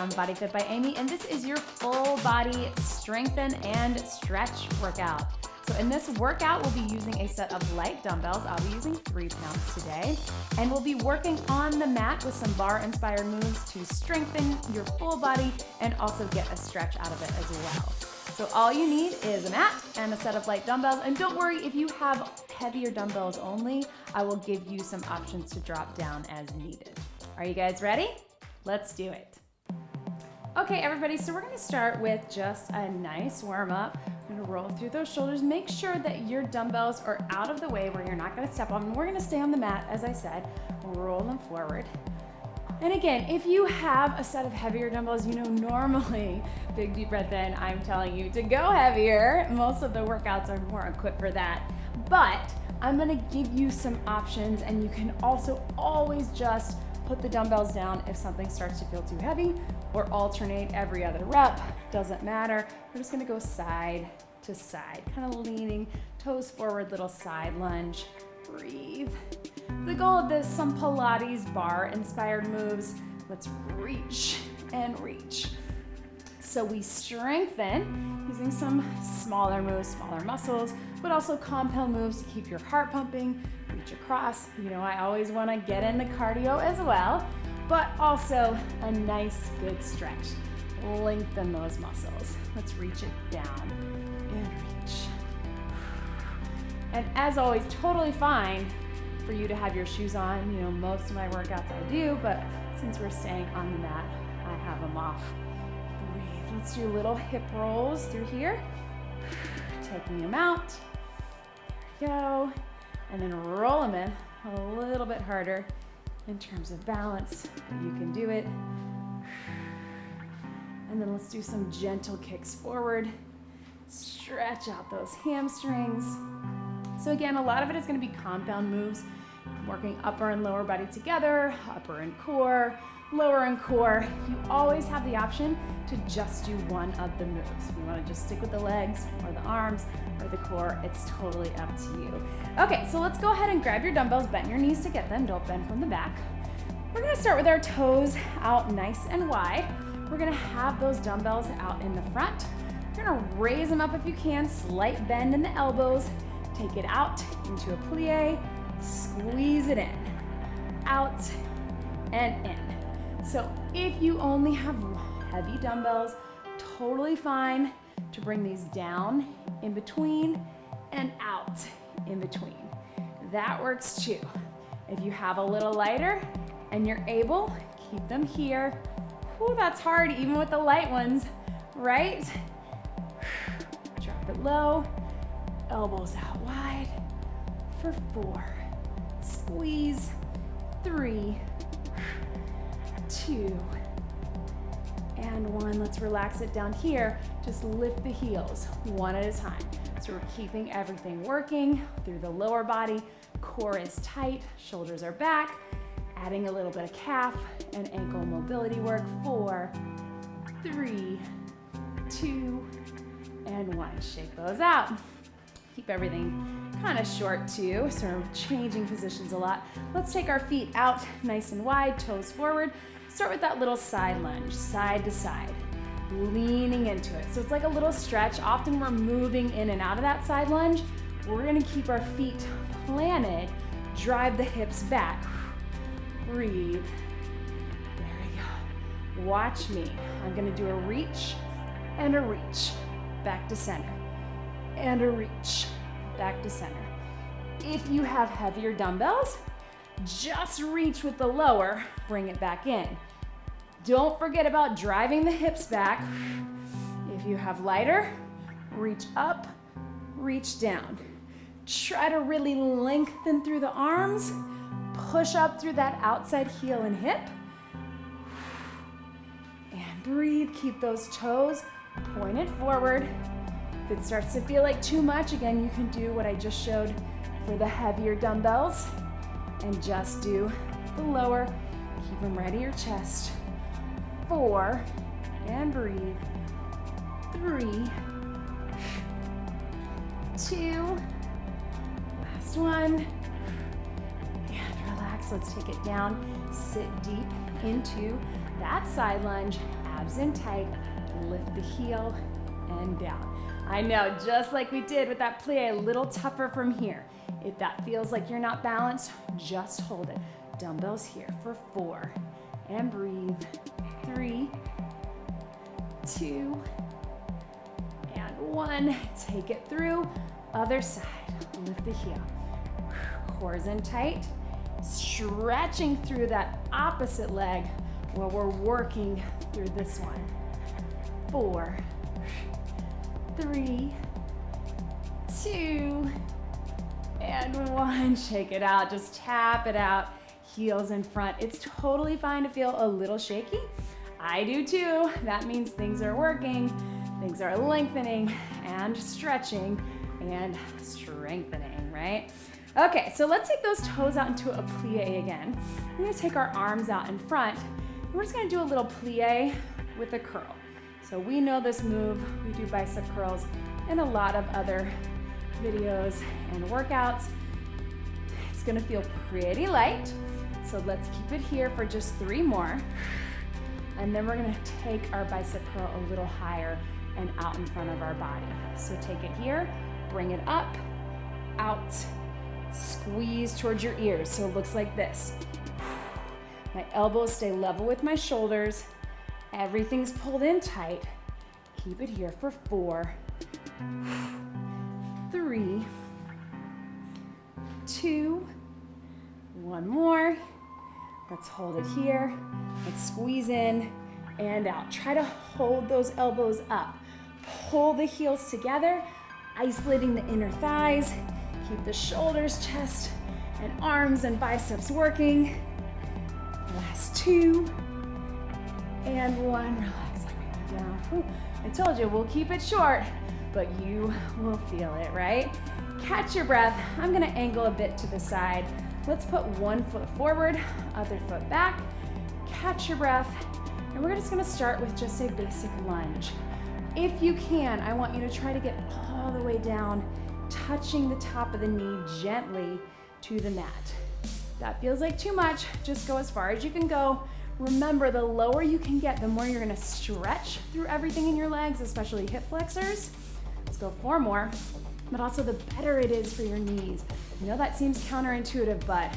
from BodyFit by Amy, and this is your full body strengthen and stretch workout. So in this workout, we'll be using a set of light dumbbells. I'll be using 3 pounds today, and we'll be working on the mat with some bar-inspired moves to strengthen your full body and also get a stretch out of it as well. So all you need is a mat and a set of light dumbbells, and don't worry if you have heavier dumbbells only, I will give you some options to drop down as needed. Are you guys ready? Let's do it. Okay, everybody, so we're gonna start with just a nice warm up. We're gonna roll through those shoulders. Make sure that your dumbbells are out of the way where you're not gonna step on them. We're gonna stay on the mat, as I said. Roll them forward. And again, if you have a set of heavier dumbbells, you know normally, big deep breath in, I'm telling you to go heavier. Most of the workouts are more equipped for that. But I'm gonna give you some options, and you can also always just put the dumbbells down if something starts to feel too heavy, or alternate every other rep, doesn't matter. We're just gonna go side to side, kind of leaning, toes forward, little side lunge, breathe. The goal of this, some Pilates bar inspired moves. Let's reach and reach. So we strengthen using some smaller moves, smaller muscles, but also compound moves to keep your heart pumping, reach across. You know, I always wanna get in the cardio as well, but also a nice, good stretch. Lengthen those muscles. Let's reach it down and reach. And as always, totally fine for you to have your shoes on. You know, most of my workouts I do, but since we're staying on the mat, I have them off. Breathe. Let's do little hip rolls through here. Taking them out. There we go. And then roll them in a little bit harder in terms of balance. You can do it. And then let's do some gentle kicks forward. Stretch out those hamstrings. So again, a lot of it is going to be compound moves, working upper and lower body together, upper and core, lower and core. You always have the option to just do one of the moves. If you want to just stick with the legs or the arms or the core, it's totally up to you. Okay, so let's go ahead and grab your dumbbells, bend your knees to get them, don't bend from the back. We're going to start with our toes out nice and wide. We're going to have those dumbbells out in the front. You're going to raise them up if you can, slight bend in the elbows. Take it out into a plie, squeeze it in, out and in. So if you only have heavy dumbbells, totally fine to bring these down in between and out in between. That works too. If you have a little lighter and you're able, keep them here. Ooh, that's hard even with the light ones, right? Drop it low. Elbows out wide for 4. Squeeze. 3, 2, and 1. Let's relax it down here. Just lift the heels one at a time. So we're keeping everything working through the lower body. Core is tight, shoulders are back. Adding a little bit of calf and ankle mobility work. 4, 3, 2, and 1. Shake those out. Keep everything kind of short too, so we're changing positions a lot. Let's take our feet out nice and wide, toes forward. Start with that little side lunge, side to side, leaning into it. So it's like a little stretch. Often we're moving in and out of that side lunge. We're gonna keep our feet planted, drive the hips back. Breathe. There we go. Watch me. I'm gonna do a reach and a reach. Back to center. And a reach, back to center. If you have heavier dumbbells, just reach with the lower, bring it back in. Don't forget about driving the hips back. If you have lighter, reach up, reach down. Try to really lengthen through the arms, push up through that outside heel and hip. And breathe, keep those toes pointed forward. If it starts to feel like too much, again, you can do what I just showed for the heavier dumbbells and just do the lower. Keep them right at your chest. 4, and breathe. 3, 2, last one, and relax. Let's take it down, sit deep into that side lunge, abs in tight, lift the heel and down. I know, just like we did with that plie, a little tougher from here. If that feels like you're not balanced, just hold it. Dumbbells here for 4, and breathe. 3, 2, and 1. Take it through. Other side, lift the heel. Core's in tight, stretching through that opposite leg while we're working through this one. 4, 3, 2, and 1. Shake it out, just tap it out. Heels in front. It's totally fine to feel a little shaky. I do too. That means things are working, things are lengthening and stretching and strengthening, right? Okay, so let's take those toes out into a plie again. We're gonna take our arms out in front, and we're just gonna do a little plie with a curl. So we know this move. We do bicep curls in a lot of other videos and workouts. It's gonna feel pretty light. So let's keep it here for just 3 more. And then we're gonna take our bicep curl a little higher and out in front of our body. So take it here, bring it up, out, squeeze towards your ears. So it looks like this. My elbows stay level with my shoulders. Everything's pulled in tight. Keep it here for 4, 3, 2, 1 more. Let's hold it here. Let's squeeze in and out. Try to hold those elbows up. Pull the heels together, isolating the inner thighs. Keep the shoulders, chest, and arms and biceps working. Last 2 and 1. Relax everything down. Whew. I told you, we'll keep it short, but you will feel it, right? Catch your breath. I'm gonna angle a bit to the side. Let's put 1 foot forward, other foot back. Catch your breath, and we're just gonna start with just a basic lunge. If you can, I want you to try to get all the way down, touching the top of the knee gently to the mat. If that feels like too much, just go as far as you can go. Remember, the lower you can get, the more you're gonna stretch through everything in your legs, especially hip flexors. Let's go 4 more, but also the better it is for your knees. I know that seems counterintuitive, but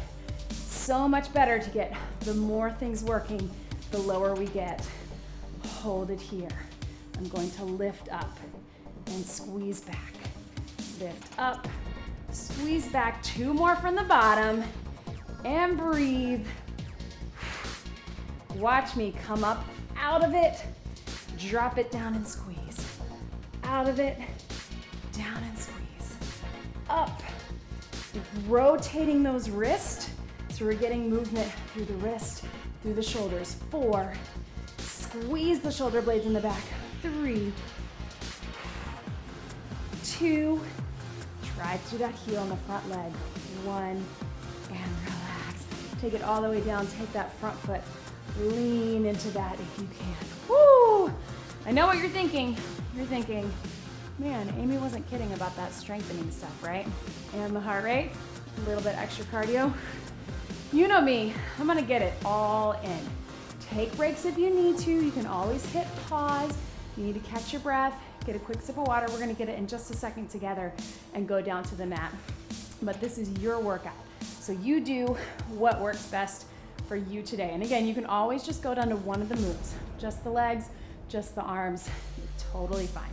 so much better to get the more things working, the lower we get. Hold it here. I'm going to lift up and squeeze back. Lift up, squeeze back. 2 more from the bottom, and breathe. Watch me come up out of it, drop it down and squeeze. Out of it, down and squeeze. Up, rotating those wrists. So we're getting movement through the wrist, through the shoulders. 4, squeeze the shoulder blades in the back. 3, 2, try to do that heel on the front leg. 1, and relax. Take it all the way down, take that front foot, lean into that if you can. Woo! I know what you're thinking. You're thinking, man, Amy wasn't kidding about that strengthening stuff, right? And the heart rate, a little bit extra cardio. You know me, I'm gonna get it all in. Take breaks if you need to. You can always hit pause. You need to catch your breath, get a quick sip of water. We're gonna get it in just a second together and go down to the mat. But this is your workout. So you do what works best for you today. And again, you can always just go down to one of the moves. Just the legs, just the arms, totally fine.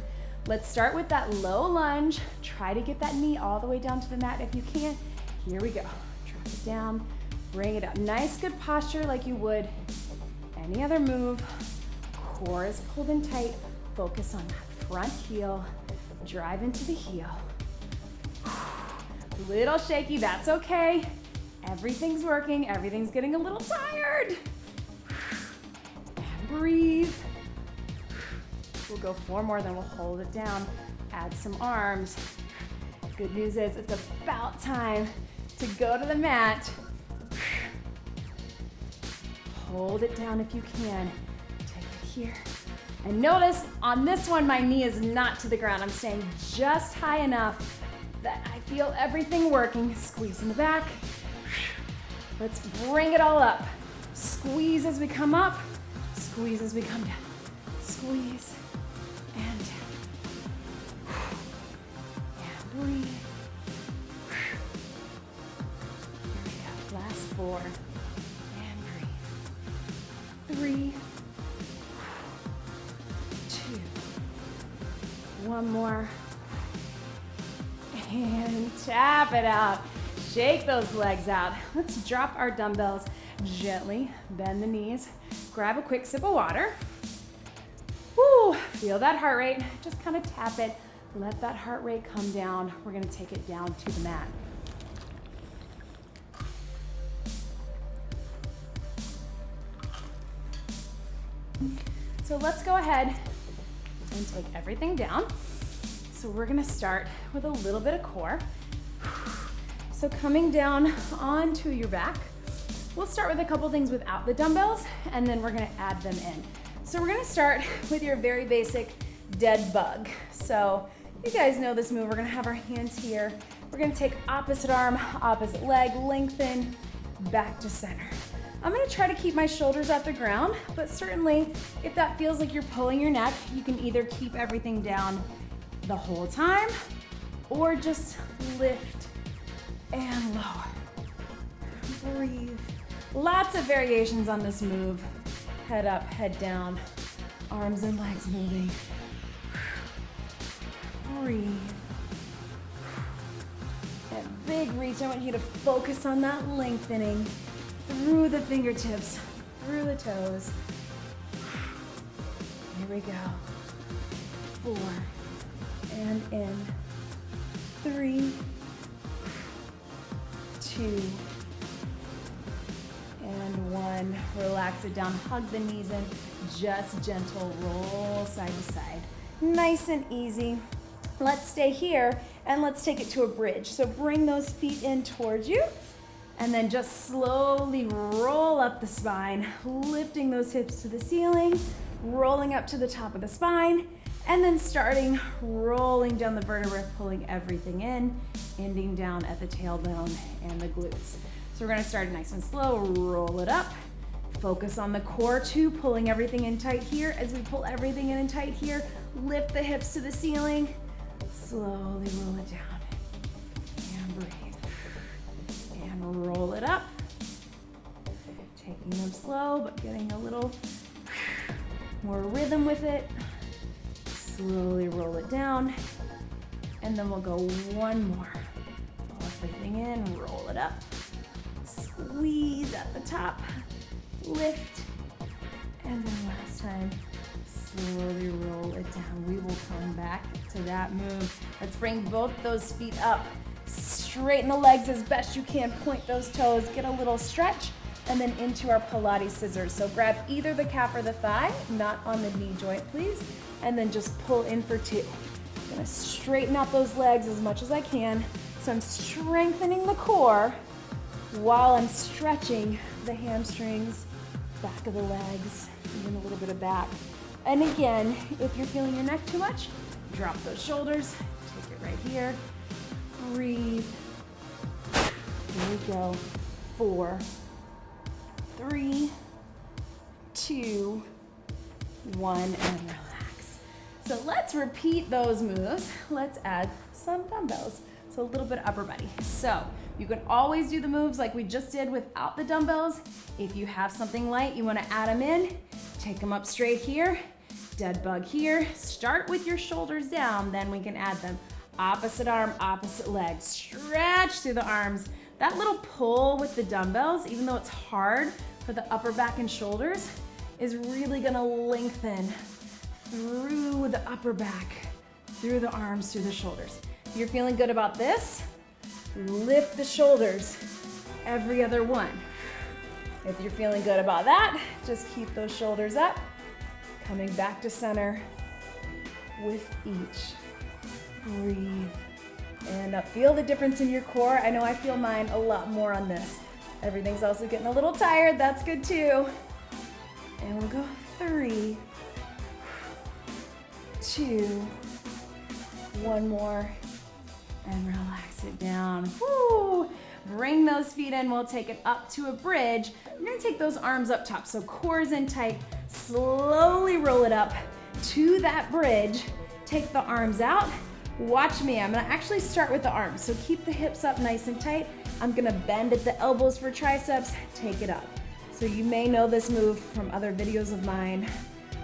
Let's start with that low lunge. Try to get that knee all the way down to the mat if you can. Here we go. Drop it down, bring it up. Nice, good posture like you would any other move. Core is pulled in tight. Focus on that front heel. Drive into the heel. Little shaky, that's okay. Everything's working, everything's getting a little tired. And breathe. We'll go 4 more, then we'll hold it down. Add some arms. Good news is it's about time to go to the mat. Hold it down if you can. Take it here. And notice on this one, my knee is not to the ground. I'm staying just high enough that I feel everything working. Squeeze in the back. Let's bring it all up. Squeeze as we come up, squeeze as we come down. Squeeze and down. And breathe. Here we go. Last 4. And breathe. 3, 2. One more. And tap it out. Shake those legs out. Let's drop our dumbbells gently. Bend the knees. Grab a quick sip of water. Woo, feel that heart rate. Just kind of tap it. Let that heart rate come down. We're gonna take it down to the mat. So let's go ahead and take everything down. So we're gonna start with a little bit of core. So coming down onto your back, we'll start with a couple things without the dumbbells, and then we're gonna add them in. So we're gonna start with your very basic dead bug. So you guys know this move. We're gonna have our hands here. We're gonna take opposite arm, opposite leg, lengthen, back to center. I'm gonna try to keep my shoulders off the ground, but certainly if that feels like you're pulling your neck, you can either keep everything down the whole time or just lift and lower. Breathe. Lots of variations on this move. Head up, head down, arms and legs moving. Breathe. That big reach, I want you to focus on that lengthening through the fingertips, through the toes. Here we go. 4, and in. 3, 2, and 1. Relax it down, hug the knees in, just gentle roll side to side. Nice and easy. Let's stay here and let's take it to a bridge. So bring those feet in towards you and then just slowly roll up the spine, lifting those hips to the ceiling, rolling up to the top of the spine, and then starting rolling down the vertebrae, pulling everything in, ending down at the tailbone and the glutes. So we're gonna start nice and slow, roll it up, focus on the core too, pulling everything in tight here. As we pull everything in and tight here, lift the hips to the ceiling, slowly roll it down, and breathe, and roll it up. Taking them slow, but getting a little more rhythm with it. Slowly roll it down, and then we'll go one more. Pull everything in, roll it up. Squeeze at the top, lift, and then last time, slowly roll it down. We will come back to that move. Let's bring both those feet up. Straighten the legs as best you can, point those toes, get a little stretch, and then into our Pilates Scissors. So grab either the calf or the thigh, not on the knee joint, please, and then just pull in for 2. I'm gonna straighten out those legs as much as I can. So I'm strengthening the core while I'm stretching the hamstrings, back of the legs, even a little bit of back. And again, if you're feeling your neck too much, drop those shoulders, take it right here, breathe. Here we go. 4, 3, 2, 1, and relax. So let's repeat those moves. Let's add some dumbbells. So a little bit of upper body. So you can always do the moves like we just did without the dumbbells. If you have something light, you want to add them in, take them up straight here, dead bug here. Start with your shoulders down, then we can add them. Opposite arm, opposite leg. Stretch through the arms. That little pull with the dumbbells, even though it's hard for the upper back and shoulders, is really gonna lengthen through the upper back, through the arms, through the shoulders. If you're feeling good about this, lift the shoulders every other one. If you're feeling good about that, just keep those shoulders up, coming back to center with each. Breathe and up. Feel the difference in your core. I know I feel mine a lot more on this. Everything's also getting a little tired. That's good too. And we'll go 3, 2, 1 more, and relax it down. Woo! Bring those feet in. We'll take it up to a bridge. We're gonna take those arms up top. So core's in tight. Slowly roll it up. to that bridge. Take the arms out. Watch me, I'm gonna actually start with the arms. So keep the hips up nice and tight. I'm gonna bend at the elbows for triceps, take it up. So you may know this move from other videos of mine.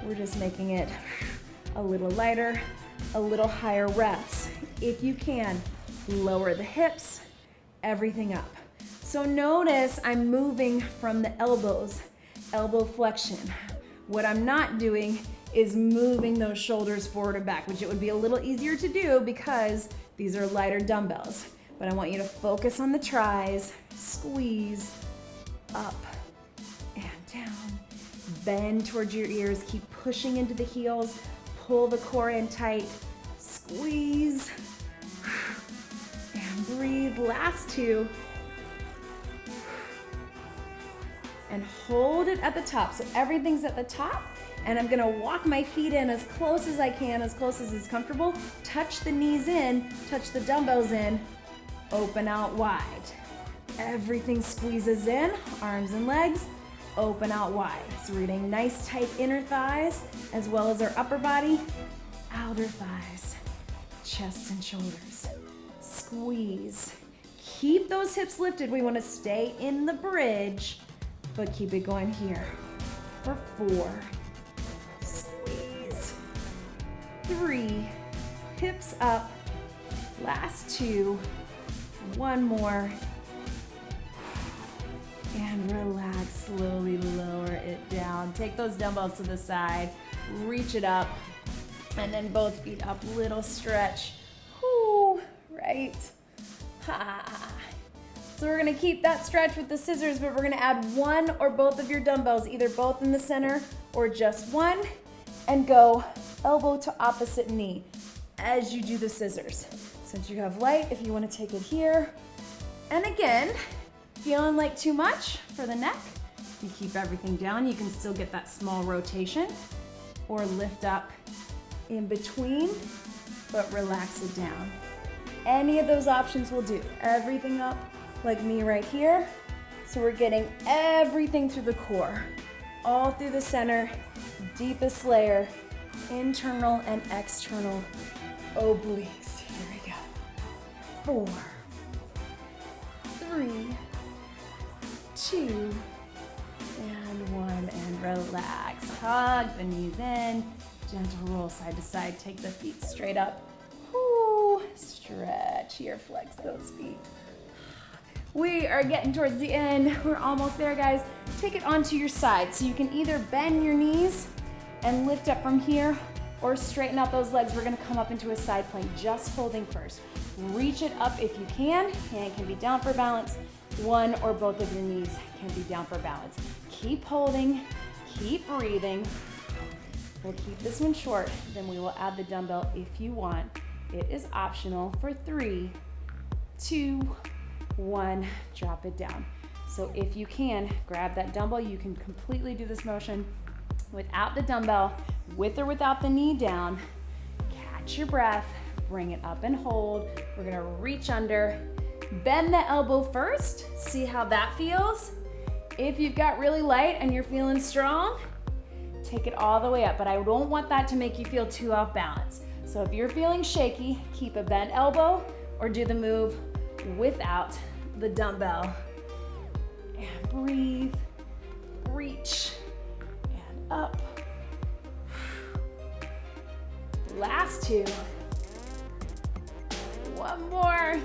We're just making it a little lighter, a little higher reps. If you can, lower the hips, everything up. So notice I'm moving from the elbows, elbow flexion. What I'm not doing is moving those shoulders forward and back, which it would be a little easier to do because these are lighter dumbbells. But I want you to focus on the tries, squeeze, up and down, bend towards your ears, keep pushing into the heels, pull the core in tight, squeeze, and breathe. Last two. And hold it at the top. So everything's at the top. And I'm gonna walk my feet in as close as I can, as close as is comfortable. Touch the knees in, touch the dumbbells in, open out wide. Everything squeezes in, arms and legs, open out wide. So we're getting nice tight inner thighs, as well as our upper body, outer thighs, chest and shoulders. Squeeze. Keep those hips lifted. We wanna stay in the bridge, but keep it going here. For 4. 3, hips up, last 2, 1 more, and relax, slowly lower it down. Take those dumbbells to the side, reach it up, and then both feet up, little stretch. Whoo, right? Ha. So we're gonna keep that stretch with the scissors, but we're gonna add one or both of your dumbbells, either both in the center or just one, and go elbow to opposite knee as you do the scissors. Since you have light, if you want to take it here. And again, feeling like too much for the neck, you keep everything down. You can still get that small rotation or lift up in between, but relax it down. Any of those options will do. Everything up like me right here. So we're getting everything through the core, all through the center, deepest layer, internal and external obliques. Here we go. 4, 3, 2, and 1, and relax. Hug the knees in, gentle roll side to side. Take the feet straight up. Whoo, stretch here, flex those feet. We are getting towards the end. We're almost there, guys. Take it onto your side. So you can either bend your knees and lift up from here, or straighten out those legs. We're gonna come up into a side plank, just holding first. Reach it up if you can. Hand can be down for balance. One or both of your knees can be down for balance. Keep holding, keep breathing. We'll keep this one short, then we will add the dumbbell if you want. It is optional for 3, 2, 1, drop it down. So if you can, grab that dumbbell. You can completely do this motion without the dumbbell, with or without the knee down. Catch your breath, bring it up and hold. We're gonna reach under, bend the elbow first, see how that feels. If you've got really light and you're feeling strong, take it all the way up, but I don't want that to make you feel too off balance. So if you're feeling shaky, keep a bent elbow or do the move without the dumbbell. And breathe, reach, and up. Last 2. 1 more.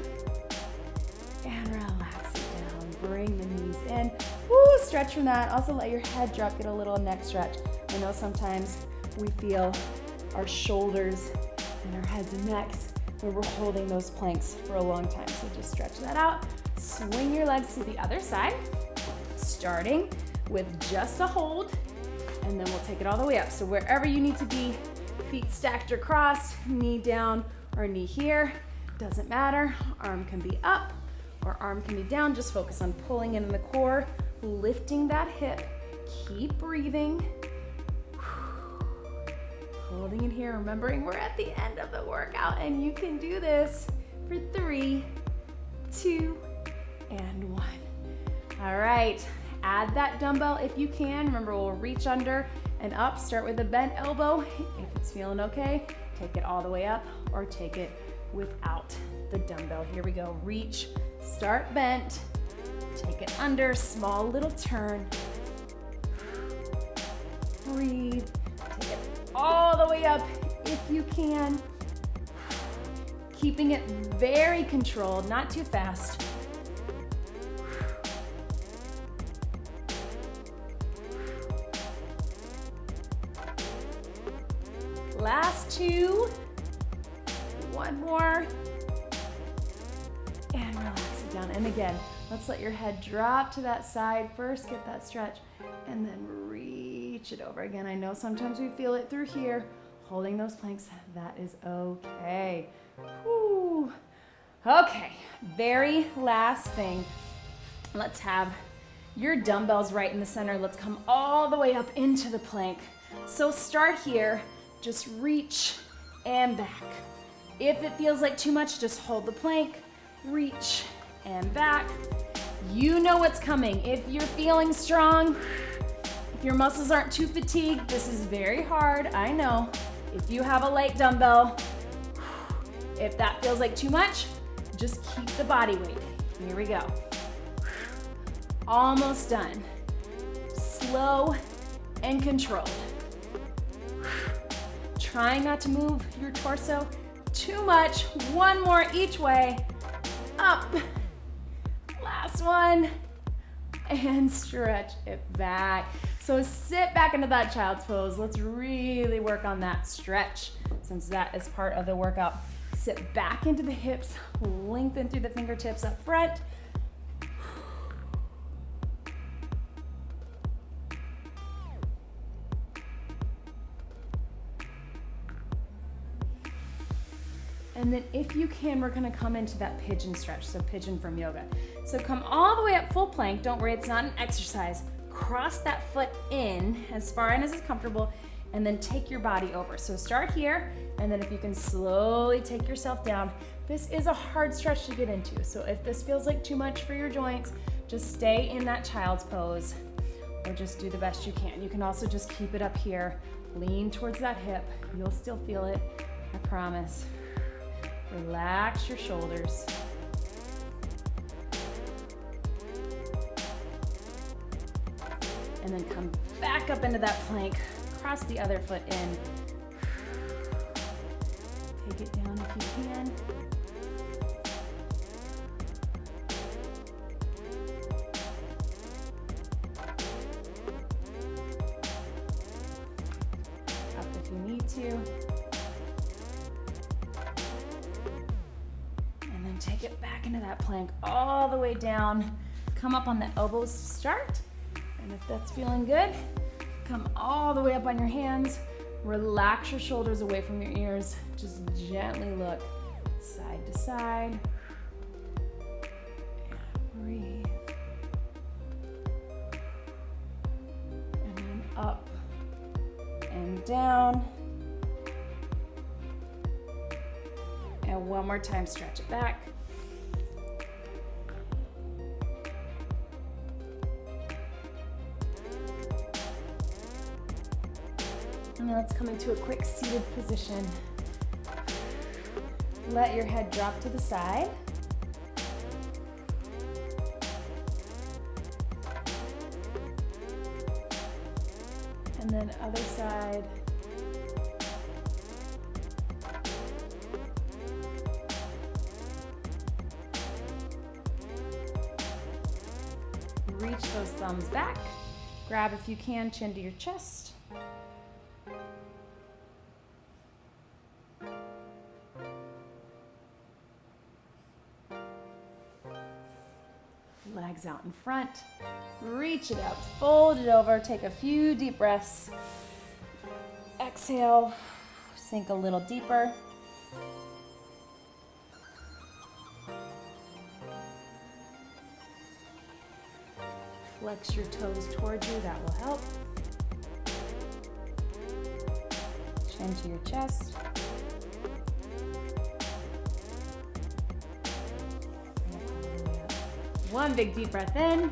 And relax it down. Bring the knees in. Woo, stretch from that. Also let your head drop, get a little neck stretch. I know sometimes we feel our shoulders and our heads and necks when we're holding those planks for a long time. So just stretch that out. Swing your legs to the other side, starting with just a hold, and then we'll take it all the way up. So wherever you need to be, feet stacked or crossed, knee down or knee here, doesn't matter. Arm can be up or arm can be down. Just focus on pulling in the core, lifting that hip. Keep breathing. Holding it here, remembering we're at the end of the workout and you can do this for 3, 2, and 1. All right, add that dumbbell if you can. Remember, we'll reach under, and up. Start with a bent elbow. If it's feeling okay, take it all the way up or take it without the dumbbell. Here we go. Reach, start bent, take it under, small little turn. Breathe, take it all the way up if you can. Keeping it very controlled, not too fast. Last two. One more. And relax it down. And again, let's let your head drop to that side. First, get that stretch, and then reach it over. Again, I know sometimes we feel it through here. Holding those planks, that is okay. Whew. Okay, very last thing. Let's have your dumbbells right in the center. Let's come all the way up into the plank. So start here, just reach and back. If it feels like too much, just hold the plank, reach and back. You know what's coming. If you're feeling strong, if your muscles aren't too fatigued, this is very hard, I know. If you have a light dumbbell, if that feels like too much, just keep the body weight. Here we go. Almost done. Slow and controlled. Try not to move your torso too much. One more each way. Up. Last one. And stretch it back. So sit back into that child's pose. Let's really work on that stretch since that is part of the workout. Sit back into the hips, lengthen through the fingertips up front. And then if you can, we're gonna come into that pigeon stretch, so pigeon from yoga. So come all the way up full plank. Don't worry, it's not an exercise. Cross that foot in as far in as it's comfortable, and then take your body over. So start here, and then if you can slowly take yourself down. This is a hard stretch to get into, so if this feels like too much for your joints, just stay in that child's pose, or just do the best you can. You can also just keep it up here. Lean towards that hip. You'll still feel it, I promise. Relax your shoulders. And then come back up into that plank. Cross the other foot in. Take it down if you can. Up if you need to. And then take it back into that plank all the way down. Come up on the elbows to start. And if that's feeling good, come all the way up on your hands. Relax your shoulders away from your ears. Just gently look side to side. And breathe. And then up and down. And one more time, stretch it back. And then let's come into a quick seated position. Let your head drop to the side. And then other side. Reach those thumbs back. Grab, if you can, chin to your chest. Legs out in front. Reach it up, fold it over, take a few deep breaths. Exhale, sink a little deeper. Flex your toes towards you, that will help. Chin to your chest. One big deep breath in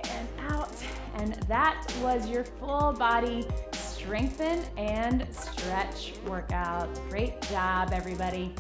and out. And that was your full body strengthen and stretch workout. Great job, everybody.